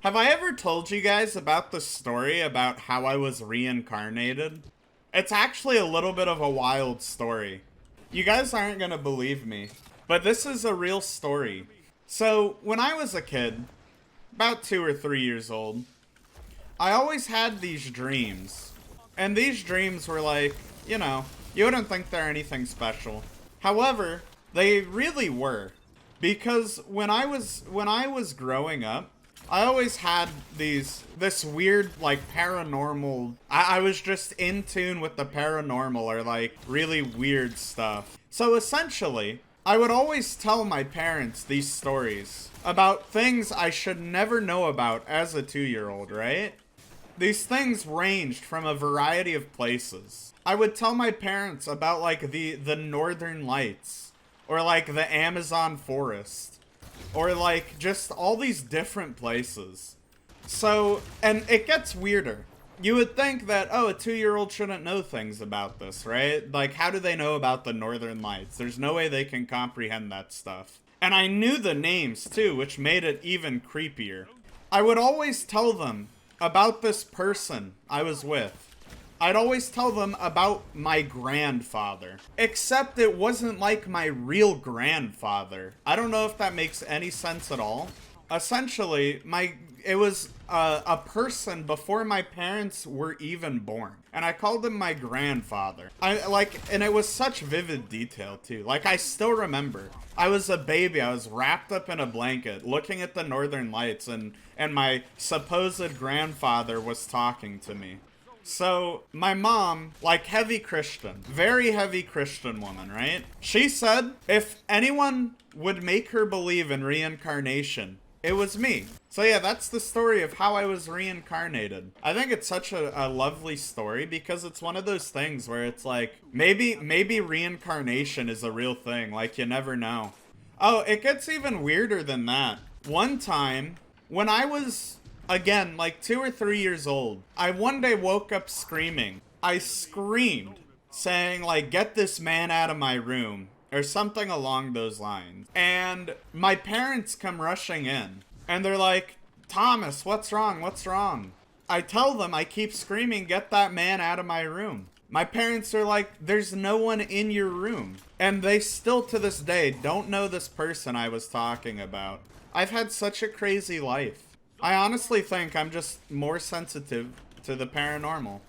Have I ever told you guys about the story about how I was reincarnated? It's actually a little bit of a wild story. You guys aren't gonna believe me, but this is a real story. So, when I was a kid, about 2 or 3 years old, I always had these dreams. And these dreams were like, you wouldn't think they're anything special. However, they really were. Because when I was growing up, I always had this weird, like, paranormal. I was just in tune with the paranormal or, like, really weird stuff. So essentially, I would always tell my parents these stories about things I should never know about as a 2-year-old, right? These things ranged from a variety of places. I would tell my parents about, like, the Northern Lights, or, like, the Amazon forest. Or, like, just all these different places. So, and it gets weirder. You would think that, oh, a 2-year-old shouldn't know things about this, right? Like, how do they know about the Northern Lights? There's no way they can comprehend that stuff. And I knew the names, too, which made it even creepier. I would always tell them about this person I was with. I'd always tell them about my grandfather. Except it wasn't like my real grandfather. I don't know if that makes any sense at all. Essentially, it was a person before my parents were even born. And I called him my grandfather. And it was such vivid detail too. Like, I still remember. I was a baby, I was wrapped up in a blanket, looking at the Northern Lights, and my supposed grandfather was talking to me. So, my mom, like, heavy Christian, very heavy Christian woman, right? She said if anyone would make her believe in reincarnation, it was me. So yeah, that's the story of how I was reincarnated. I think it's such a lovely story because it's one of those things where it's like, maybe reincarnation is a real thing, like, you never know. Oh, it gets even weirder than that. One time, when I was, again, like 2 or 3 years old, I one day woke up screaming. I screamed, saying, like, get this man out of my room, or something along those lines. And my parents come rushing in, and they're like, Thomas, what's wrong? What's wrong? I tell them, I keep screaming, get that man out of my room. My parents are like, there's no one in your room. And they still to this day don't know this person I was talking about. I've had such a crazy life. I honestly think I'm just more sensitive to the paranormal.